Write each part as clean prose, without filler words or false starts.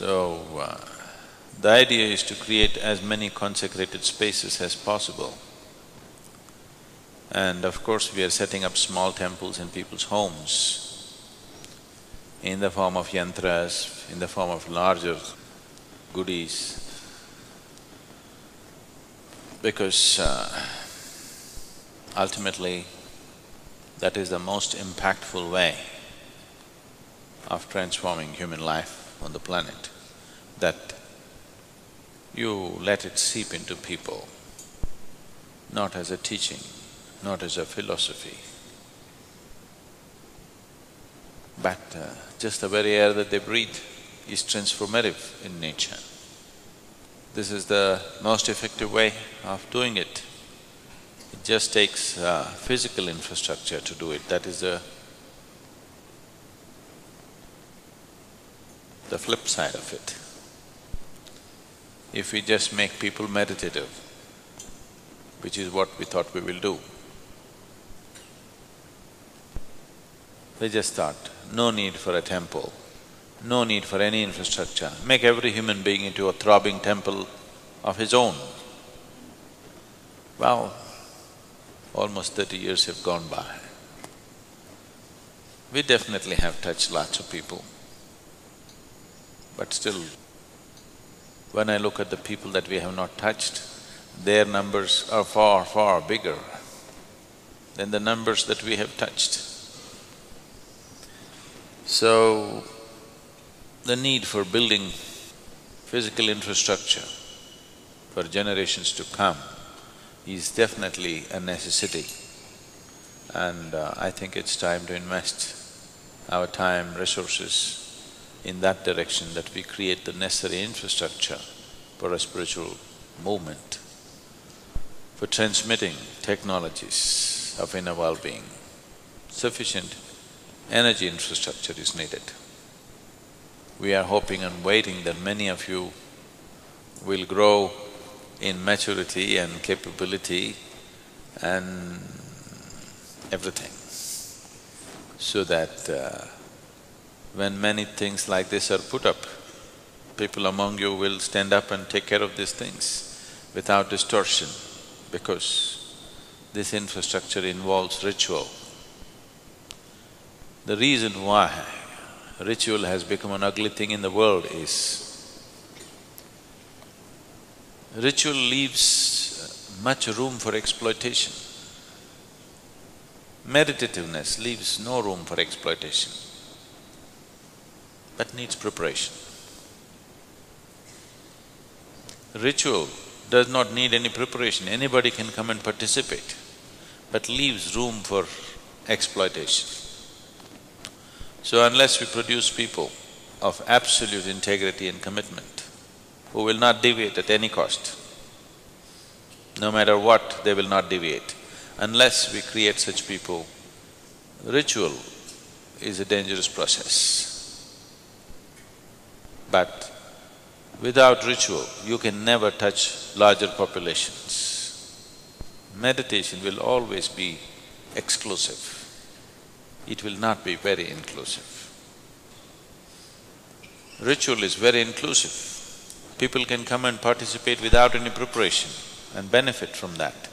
The idea is to create as many consecrated spaces as possible. And of course, we are setting up small temples in people's homes in the form of yantras, in the form of larger goodies, because ultimately, that is the most impactful way of transforming human life on the planet, that you let it seep into people, not as a teaching, not as a philosophy, but just the very air that they breathe is transformative in nature. This is the most effective way of doing it. It just takes physical infrastructure to do it. That is the flip side of it. If we just make people meditative, which is what we thought we will do, we just thought, no need for a temple, no need for any infrastructure, make every human being into a throbbing temple of his own. Well, almost 30 years have gone by. We definitely have touched lots of people, but still, when I look at the people that we have not touched, their numbers are far, far bigger than the numbers that we have touched. So, the need for building physical infrastructure for generations to come is definitely a necessity, and I think it's time to invest our time, resources in that direction, that we create the necessary infrastructure for a spiritual movement, for transmitting technologies of inner well-being. Sufficient energy infrastructure is needed. We are hoping and waiting that many of you will grow in maturity and capability and everything, so that when many things like this are put up, people among you will stand up and take care of these things without distortion, because this infrastructure involves ritual. The reason why ritual has become an ugly thing in the world is ritual leaves much room for exploitation. Meditativeness leaves no room for exploitation, but needs preparation. Ritual does not need any preparation, anybody can come and participate, but leaves room for exploitation. So unless we produce people of absolute integrity and commitment, who will not deviate at any cost, no matter what, they will not deviate. Unless we create such people, ritual is a dangerous process. But without ritual, you can never touch larger populations. Meditation will always be exclusive. It will not be very inclusive. Ritual is very inclusive. People can come and participate without any preparation and benefit from that.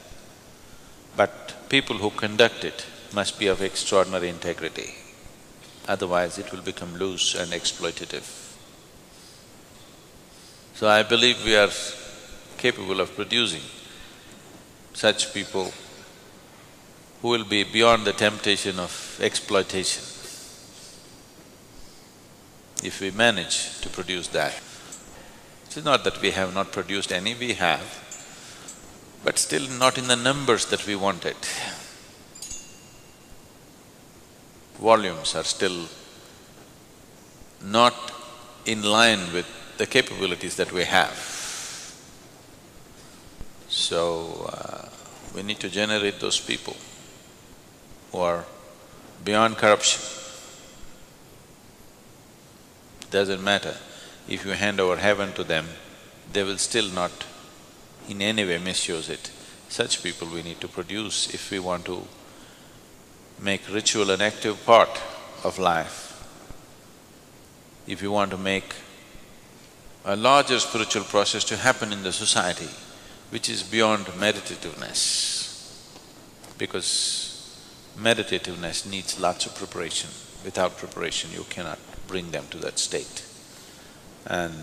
But people who conduct it must be of extraordinary integrity, otherwise it will become loose and exploitative. So I believe we are capable of producing such people who will be beyond the temptation of exploitation. If we manage to produce that, it's not that we have not produced any, we have, but still not in the numbers that we wanted. Volumes are still not in line with the capabilities that we have. So, we need to generate those people who are beyond corruption. Doesn't matter, if you hand over heaven to them, they will still not in any way misuse it. Such people we need to produce if we want to make ritual an active part of life. If you want to make a larger spiritual process to happen in the society, which is beyond meditativeness. Because meditativeness needs lots of preparation. Without preparation, you cannot bring them to that state. And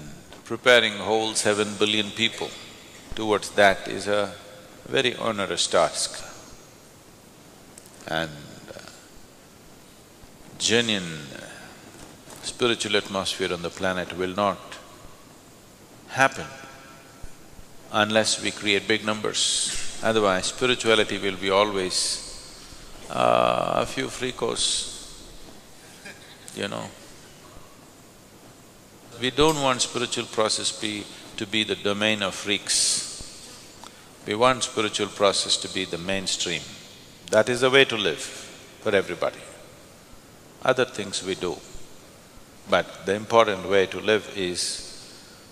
preparing whole 7 billion people towards that is a very onerous task. And genuine spiritual atmosphere on the planet will not happen unless we create big numbers. Otherwise, spirituality will be always a few freakos, you know. We don't want spiritual process to be the domain of freaks. We want spiritual process to be the mainstream. That is the way to live for everybody. Other things we do. But the important way to live is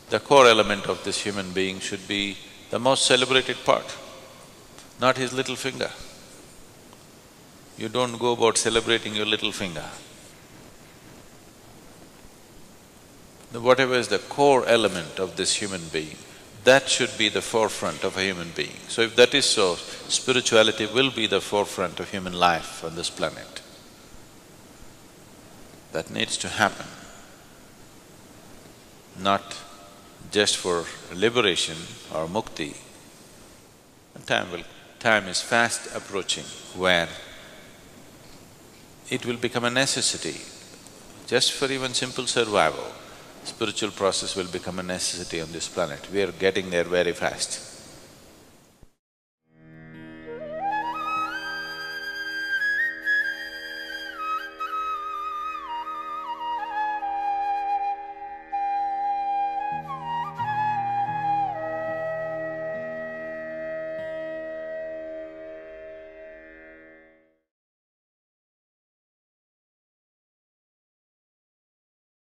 the core element of this human being should be the most celebrated part, not his little finger. You don't go about celebrating your little finger. Whatever is the core element of this human being, that should be the forefront of a human being. So if that is so, spirituality will be the forefront of human life on this planet. That needs to happen, not just for liberation or mukti. Time is fast approaching where it will become a necessity. Just for even simple survival, spiritual process will become a necessity on this planet. We are getting there very fast.